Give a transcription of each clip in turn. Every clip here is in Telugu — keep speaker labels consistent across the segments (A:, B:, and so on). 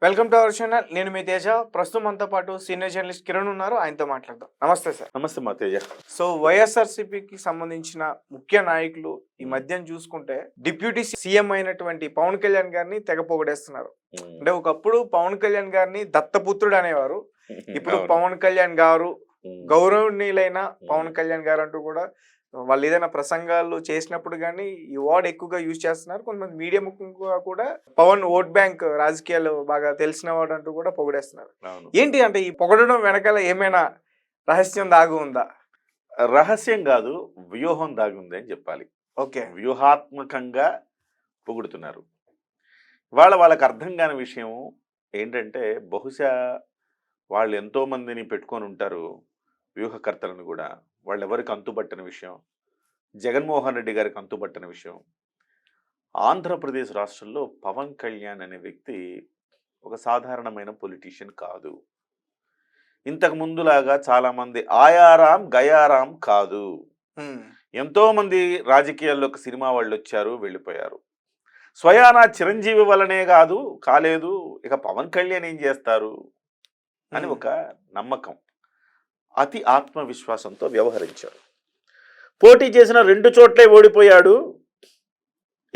A: Welcome to our channel. నేను మీ తేజ. ప్రస్తుతం మనతో పాటు సీనియర్ జర్నలిస్ట్ కిరణ్ ఉన్నారు. ఆయనతో మాట్లాడదాం. నమస్తే సార్.
B: నమస్తే మా తేజ.
A: సో వైఎస్ఆర్సీపీకి సంబంధించిన ముఖ్య నాయకులు ఈ మధ్యన చూసుకుంటే డిప్యూటీ సీఎం అయినటువంటి పవన్ కళ్యాణ్ గారిని తెగ పొగిడేస్తున్నారు. అంటే ఒకప్పుడు పవన్ కళ్యాణ్ గారిని దత్తపుత్రుడు అనేవారు. ఇప్పుడు పవన్ కళ్యాణ్ గారు గౌరవనీయులైన పవన్ కళ్యాణ్ గారు అంటూ కూడా వాళ్ళు ఏదైనా ప్రసంగాలు చేసినప్పుడు కానీ ఈ వర్డ్ ఎక్కువగా యూజ్ చేస్తున్నారు. కొంతమంది మీడియా ముఖ్యంగా కూడా పవన్ ఓట్ బ్యాంక్ రాజకీయాలు బాగా తెలిసిన వాడు అంటూ కూడా పొగిడేస్తున్నారు. ఏంటి అంటే ఈ పొగడడం వెనకాల ఏమైనా రహస్యం దాగి ఉందా?
B: రహస్యం కాదు, వ్యూహం దాగి ఉంది అని చెప్పాలి.
A: ఓకే,
B: వ్యూహాత్మకంగా పొగుడుతున్నారు. వాళ్ళకి అర్థం కాని విషయం ఏంటంటే, బహుశా వాళ్ళు ఎంతో మందిని పెట్టుకొని ఉంటారు వ్యూహకర్తలను కూడా. వాళ్ళు ఎవరికి అంతుబట్టిన విషయం, జగన్మోహన్ రెడ్డి గారికి అంతుబట్టిన విషయం, ఆంధ్రప్రదేశ్ రాష్ట్రంలో పవన్ కళ్యాణ్ అనే వ్యక్తి ఒక సాధారణమైన పొలిటీషియన్ కాదు. ఇంతకు ముందులాగా చాలామంది ఆయారాం గయారాం కాదు. ఎంతో మంది రాజకీయాల్లోకి సినిమా వాళ్ళు వచ్చారు, వెళ్ళిపోయారు. స్వయానా చిరంజీవి వల్లనే కాలేదు, ఇక పవన్ కళ్యాణ్ ఏం చేస్తారు అని ఒక నమ్మకం, అతి ఆత్మవిశ్వాసంతో వ్యవహరించారు. పోటీ చేసిన 2 చోట్లే ఓడిపోయాడు,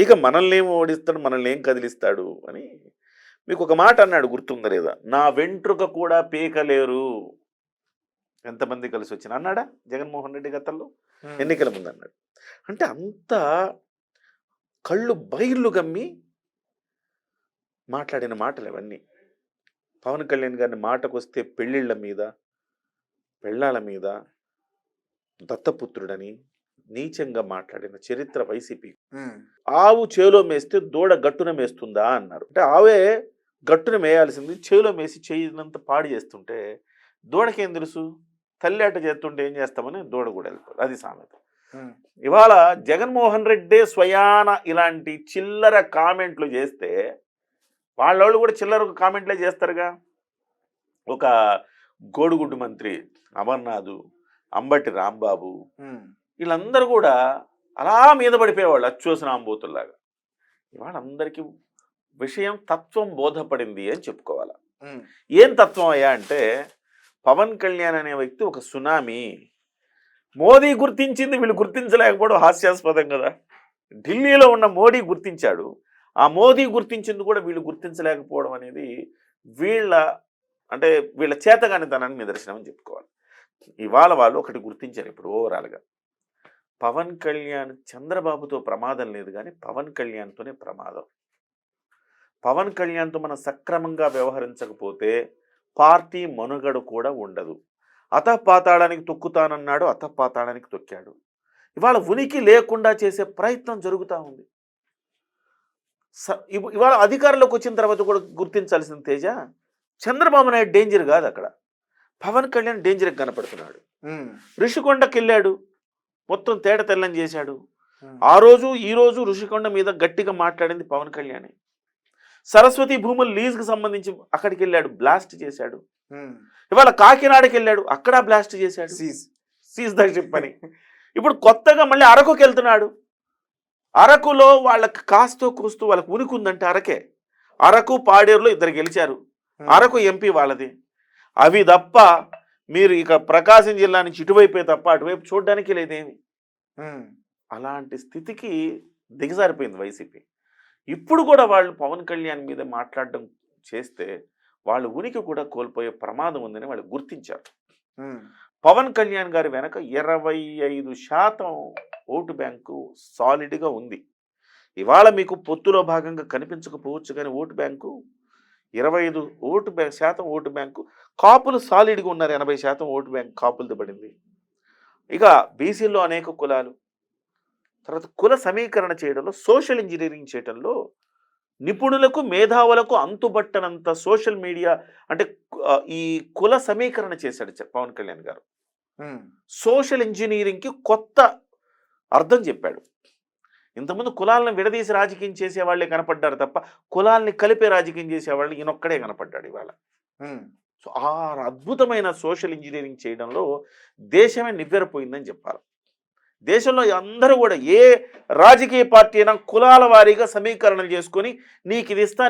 B: ఇక మనల్ని ఏం ఓడిస్తాడు, మనల్ని ఏం కదిలిస్తాడు అని మీకు ఒక మాట అన్నాడు, గుర్తుందా లేదా? నా వెంట్రుక కూడా పీకలేరు. ఎంతమంది కలిసి వచ్చిన అన్నాడా జగన్మోహన్ రెడ్డి గతంలో ఎన్నికల ముందు అన్నాడు. అంటే అంత కళ్ళు బైర్లు గమ్మి మాట్లాడిన మాటలు ఇవన్నీ. పవన్ కళ్యాణ్ గారిని మాటకు వస్తే పెళ్ళిళ్ళ మీద, పెళ్ళాల మీద, దత్తపుత్రుడని నీచంగా మాట్లాడిన చరిత్ర వైసీపీ. ఆవు చేలో మేస్తే దూడ గట్టున మేస్తుందా అన్నారు. అంటే ఆవే గట్టున మేయాల్సింది, చేలో మేసి చేయినంత పాడు చేస్తుంటే దూడకేం తెలుసు? తల్లి అట చేస్తుంటే ఏం చేస్తామని దూడ కూడా వెళ్ళిపోదు. అది సామెత. ఇవాళ జగన్మోహన్ రెడ్డే స్వయాన ఇలాంటి చిల్లర కామెంట్లు చేస్తే వాళ్ళు కూడా చిల్లర కామెంట్లే చేస్తారుగా. ఒక గోడుగుడ్డు మంత్రి అమర్నాథ్, అంబటి రాంబాబు, వీళ్ళందరూ కూడా అలా మీద పడిపోయేవాళ్ళు అచ్చోసిన ఆంబోతుల్లాగా. ఇవాళ అందరికీ విషయం, తత్వం బోధపడింది అని చెప్పుకోవాలి. ఏం తత్వం అయ్యా అంటే, పవన్ కళ్యాణ్ అనే వ్యక్తి ఒక సునామీ. మోదీ గుర్తించింది, వీళ్ళు గుర్తించలేకపోవడం హాస్యాస్పదం కదా. ఢిల్లీలో ఉన్న మోడీ గుర్తించాడు, ఆ మోదీ గుర్తించింది కూడా వీళ్ళు గుర్తించలేకపోవడం అనేది వీళ్ళ చేతగానితనాన్ని నిదర్శనం అని చెప్పుకోవాలి. ఇవాళ వాళ్ళు ఒకటి గుర్తించారు ఇప్పుడు ఓవరాల్గా, పవన్ కళ్యాణ్ చంద్రబాబుతో ప్రమాదం లేదు కానీ పవన్ కళ్యాణ్తోనే ప్రమాదం. పవన్ కళ్యాణ్తో మనం సక్రమంగా వ్యవహరించకపోతే పార్టీ మనుగడ కూడా ఉండదు. అతపాతాళానికి తొక్కుతానన్నాడు, అతపాతాళానికి తొక్కాడు. ఇవాళ ఉనికి లేకుండా చేసే ప్రయత్నం జరుగుతూ ఉంది. ఇవాళ అధికారంలోకి వచ్చిన తర్వాత కూడా గుర్తించాల్సిన తేజ, చంద్రబాబు నాయుడు డేంజర్ కాదు అక్కడ, పవన్ కళ్యాణ్ డేంజర్గా కనపడుతున్నాడు. ఋషికొండకి వెళ్ళాడు, మొత్తం తేట తెల్లం చేశాడు. ఆ రోజు ఈ రోజు ఋషికొండ మీద గట్టిగా మాట్లాడింది పవన్ కళ్యాణ్. సరస్వతి భూములు లీజుకు సంబంధించి అక్కడికి వెళ్ళాడు, బ్లాస్ట్ చేశాడు. ఇవాళ కాకినాడకి వెళ్ళాడు, అక్కడ బ్లాస్ట్ చేశాడు, సీజ్ ద షిప్ అని. ఇప్పుడు కొత్తగా మళ్ళీ అరకుకి వెళ్తున్నాడు. అరకులో వాళ్ళకి కాస్తో కూస్తూ వాళ్ళకి ఉనికి ఉందంటే అరకే. అరకు పాడేరులో 2 గెలిచారు, అరకు ఎంపీ వాళ్ళది. అవి తప్ప మీరు ఇక ప్రకాశం జిల్లా నుంచి ఇటువైపే తప్ప అటువైపు చూడడానికి లేదేమి. అలాంటి స్థితికి దిగజారిపోయింది వైసీపీ. ఇప్పుడు కూడా వాళ్ళు పవన్ కళ్యాణ్ మీద మాట్లాడడం చేస్తే వాళ్ళ ఉనికి కూడా కోల్పోయే ప్రమాదం ఉందని వాళ్ళు గుర్తించారు. పవన్ కళ్యాణ్ గారి వెనక 25% ఓటు బ్యాంకు సాలిడ్గా ఉంది. ఇవాళ మీకు పొత్తులో భాగంగా కనిపించకపోవచ్చు కానీ ఓటు బ్యాంకు 25% ఓటు బ్యాంకు. కాపులు సాలిడ్గా ఉన్నారు, 80% ఓటు బ్యాంకు కాపులతో పడింది. ఇక బీసీల్లో అనేక కులాలు, తర్వాత కుల సమీకరణ చేయడంలో, సోషల్ ఇంజనీరింగ్ చేయడంలో నిపుణులకు, మేధావులకు అంతుబట్టనంత సోషల్ మీడియా అంటే ఈ కుల సమీకరణ చేశాడు పవన్ కళ్యాణ్ గారు. సోషల్ ఇంజనీరింగ్కి కొత్త అర్థం చెప్పాడు. ఇంతకుముందు కులాలను విడదీసి రాజకీయం చేసేవాళ్ళే కనపడ్డారు తప్ప కులాల్ని కలిపే రాజకీయం చేసేవాళ్ళు ఈయనొక్కడే కనపడ్డాడు ఇవాళ. సో ఆ అద్భుతమైన సోషల్ ఇంజనీరింగ్ చేయడంలో దేశమే నివ్వెరపోయిందని చెప్పాలి. దేశంలో అందరూ కూడా ఏ రాజకీయ పార్టీ అయినా కులాల వారీగా సమీకరణలు చేసుకొని నీకు ఇది ఇస్తా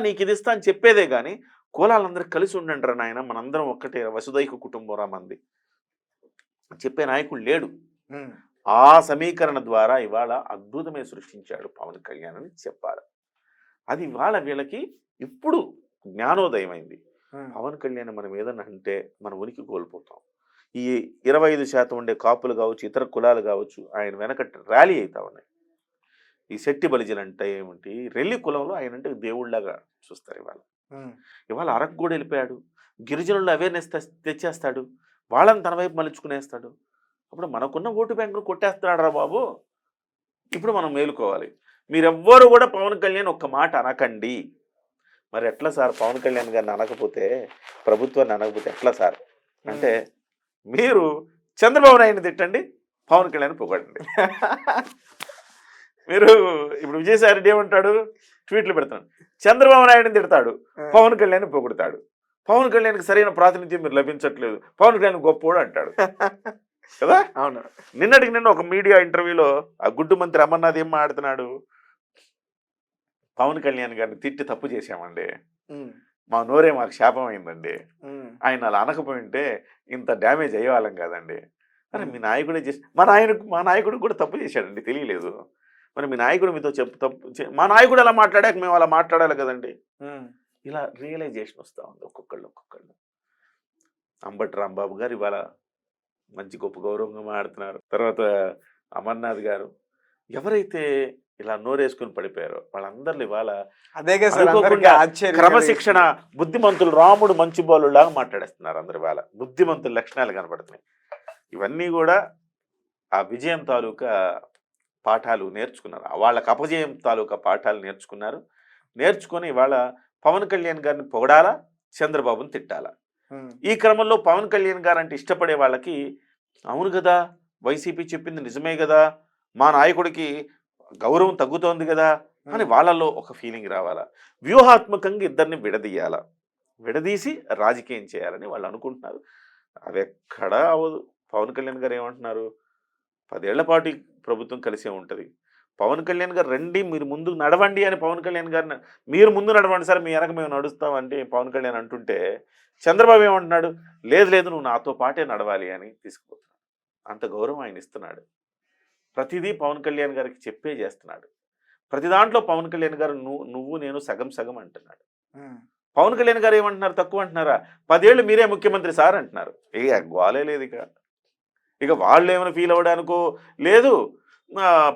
B: అని చెప్పేదే కానీ కులాలందరూ కలిసి ఉండండి నాయన, మనందరం ఒక్కటే, వసుదైక కుటుంబరా మంది చెప్పే నాయకుడు లేడు. ఆ సమీకరణ ద్వారా ఇవాళ అద్భుతమే సృష్టించాడు పవన్ కళ్యాణ్ అని చెప్పాలి. అది ఇవాళ వీళ్ళకి ఇప్పుడు జ్ఞానోదయం అయింది. పవన్ కళ్యాణ్ మనం ఏదన్నా అంటే మన ఉనికి కోల్పోతాం. ఈ 25% ఉండే కాపులు కావచ్చు, ఇతర కులాలు కావచ్చు, ఆయన వెనక ర్యాలీ అవుతా ఉన్నాయి. ఈ శెట్టి బలిజలు అంటే ఏమిటి, రెల్లి కులంలో ఆయన అంటే దేవుళ్లాగా చూస్తారు. ఇవాళ అరకు కూడా వెళ్ళిపోయాడు, గిరిజనుల్లో అవేర్నెస్ తెచ్చేస్తాడు, వాళ్ళని తన వైపు మలుచుకునేస్తాడు. అప్పుడు మనకున్న ఓటు బ్యాంకును కొట్టేస్తున్నాడు రా బాబు. ఇప్పుడు మనం మేలుకోవాలి. మీరెవ్వరు కూడా పవన్ కళ్యాణ్ ఒక్క మాట అనకండి. మరి ఎట్లా సార్, పవన్ కళ్యాణ్ గారిని అనకపోతే, ప్రభుత్వాన్ని అనకపోతే ఎట్లా సార్ అంటే, మీరు చంద్రబాబు నాయుడిని తిట్టండి, పవన్ కళ్యాణ్ పొగడండి. మీరు ఇప్పుడు విజయసాయి రెడ్డి ఏమంటాడు, ట్వీట్లు పెడతాడు, చంద్రబాబు నాయుడిని తిడతాడు, పవన్ కళ్యాణ్ పొగుడతాడు. పవన్ కళ్యాణ్కి సరైన ప్రాతినిధ్యం మీరు లభించట్లేదు, పవన్ కళ్యాణ్ గొప్పోడు అంటాడు కదా.
A: అవును.
B: నిన్న ఒక మీడియా ఇంటర్వ్యూలో ఆ గుడ్డు మంత్రి అమర్నాథ్ ఏం మాట్లాడుతున్నాడు, పవన్ కళ్యాణ్ గారిని తిట్టి తప్పు చేశామండి, మా నోరే మాకు శాపం అయిందండి, ఆయన అలా అనకపోయింటే ఇంత డ్యామేజ్ అయ్యేవాళ్ళం కాదండి. అరే మీ నాయకుడే చేసి, మా నాయకుడు కూడా తప్పు చేశాడండి, తెలియలేదు. మరి మీ నాయకుడు మీతో మా నాయకుడు అలా మాట్లాడాక మేము అలా మాట్లాడాలి కదండి. ఇలా రియలైజేషన్ వస్తూ ఉంది ఒక్కొక్కళ్ళు. అంబటి రాంబాబు గారు ఇవాళ మంచి గొప్ప గౌరవంగా మాట్లాడుతున్నారు. తర్వాత అమర్నాథ్ గారు, ఎవరైతే ఇలా నోరేసుకుని పడిపోయారో వాళ్ళందరిలో ఇవాళ క్రమశిక్షణ బుద్ధిమంతులు, రాముడు మంచి బాలులాగా మాట్లాడేస్తున్నారు అందరు. ఇవాళ బుద్ధిమంతుల లక్షణాలు కనబడుతున్నాయి. ఇవన్నీ కూడా ఆ విజయం తాలూకా పాఠాలు నేర్చుకున్నారు, వాళ్ళకి అపజయం తాలూకా పాఠాలు నేర్చుకొని ఇవాళ పవన్ కళ్యాణ్ గారిని పొగడాలా, చంద్రబాబుని తిట్టాలా. ఈ క్రమంలో పవన్ కళ్యాణ్ గారు అంటే ఇష్టపడే వాళ్ళకి, అవును కదా వైసీపీ చెప్పింది నిజమే కదా, మా నాయకుడికి గౌరవం తగ్గుతోంది కదా అని వాళ్ళల్లో ఒక ఫీలింగ్ రావాలా. వ్యూహాత్మకంగా ఇద్దరిని విడదీసి రాజకీయం చేయాలని వాళ్ళు అనుకుంటున్నారు. అవి ఎక్కడా అవ్వదు. పవన్ కళ్యాణ్ గారు ఏమంటున్నారు, 10 ఏళ్ల పాటు ప్రభుత్వం కలిసే ఉంటుంది, పవన్ కళ్యాణ్ గారు రండి మీరు ముందు నడవండి అని పవన్ కళ్యాణ్ గారిని, మీరు ముందు నడవండి సార్, మీ వెనక మేము నడుస్తామంటే పవన్ కళ్యాణ్ అంటుంటే, చంద్రబాబు ఏమంటున్నాడు, లేదు నువ్వు నాతో పాటే నడవాలి అని తీసుకుపోతున్నాడు. అంత గౌరవం ఆయన ఇస్తున్నాడు. ప్రతిదీ పవన్ కళ్యాణ్ గారికి చెప్పే చేస్తున్నాడు. ప్రతి దాంట్లో పవన్ కళ్యాణ్ గారు నువ్వు నేను సగం అంటున్నాడు. పవన్ కళ్యాణ్ గారు ఏమంటున్నారు, తక్కువ అంటున్నారా, 10 ఏళ్ళు మీరే ముఖ్యమంత్రి సార్ అంటున్నారు. గోలే లేదు. ఇక వాళ్ళు ఏమైనా ఫీల్ అవ్వడానికో లేదు,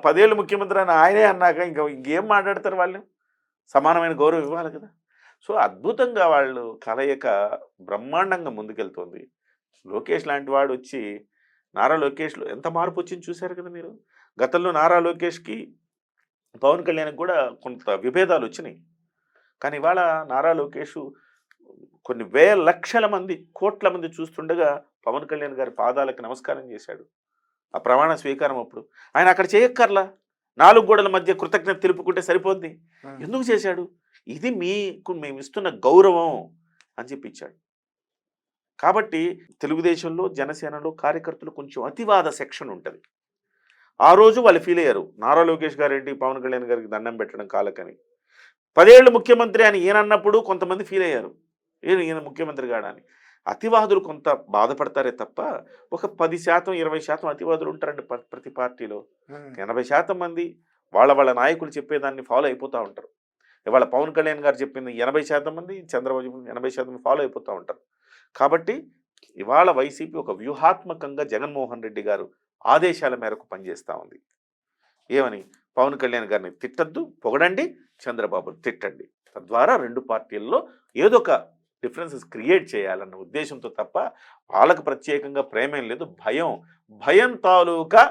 B: 10 ఏళ్ళు ముఖ్యమంత్రి అని ఆయనే అన్నాక ఇంకేం మాట్లాడతారు వాళ్ళు, సమానమైన గౌరవం ఇవ్వాలి కదా. సో అద్భుతంగా వాళ్ళు కలయిక బ్రహ్మాండంగా ముందుకెళ్తుంది. లోకేష్ లాంటి వాడు వచ్చి, నారా లోకేష్లో ఎంత మార్పు వచ్చింది చూశారు కదా మీరు. గతంలో నారా లోకేష్కి పవన్ కళ్యాణ్కి కూడా కొంత విభేదాలు వచ్చినాయి, కానీ ఇవాళ నారా లోకేష్ కొన్ని లక్షల మంది, కోట్ల మంది చూస్తుండగా పవన్ కళ్యాణ్ గారి పాదాలకు నమస్కారం చేశాడు. ఆ ప్రమాణ స్వీకారం అప్పుడు ఆయన అక్కడ చేయక్కర్లా, 4 గోడల మధ్య కృతజ్ఞత తెలుపుకుంటే సరిపోద్ది. ఎందుకు చేశాడు, ఇది మేము ఇస్తున్న గౌరవం అని చెప్పి ఇచ్చాడు. కాబట్టి తెలుగుదేశంలో, జనసేనలో కార్యకర్తలు కొంచెం అతివాద సెక్షన్ ఉంటుంది. ఆ రోజు వాళ్ళు ఫీల్ అయ్యారు, నారా లోకేష్ గారు ఏంటి పవన్ కళ్యాణ్ గారికి దండం పెట్టడం కాలకని. 10 ఏళ్ళు ముఖ్యమంత్రి అని ఈయన అన్నప్పుడు కొంతమంది ఫీల్ అయ్యారు, ఈయన ముఖ్యమంత్రి కాడని. అతివాదులు కొంత బాధపడతారే తప్ప ఒక 10%, 20% అతివాదులు ఉంటారండి ప్రతి పార్టీలో. 80% మంది వాళ్ళ నాయకులు చెప్పేదాన్ని ఫాలో అయిపోతూ ఉంటారు. ఇవాళ పవన్ కళ్యాణ్ గారు చెప్పింది 80% మంది, చంద్రబాబు 80% ఫాలో అయిపోతూ ఉంటారు. కాబట్టి ఇవాళ వైసీపీ ఒక వ్యూహాత్మకంగా జగన్మోహన్ రెడ్డి గారు ఆదేశాల మేరకు పనిచేస్తూ ఉంది. ఏమని, పవన్ కళ్యాణ్ గారిని తిట్టద్దు, పొగడండి, చంద్రబాబుని తిట్టండి. తద్వారా 2 పార్టీల్లో ఏదో ఒక డిఫరెన్సెస్ క్రియేట్ చేయాలన్న ఉద్దేశంతో తప్ప వాళ్ళకు ప్రత్యేకంగా ప్రేమేం లేదు. భయం తాలూకా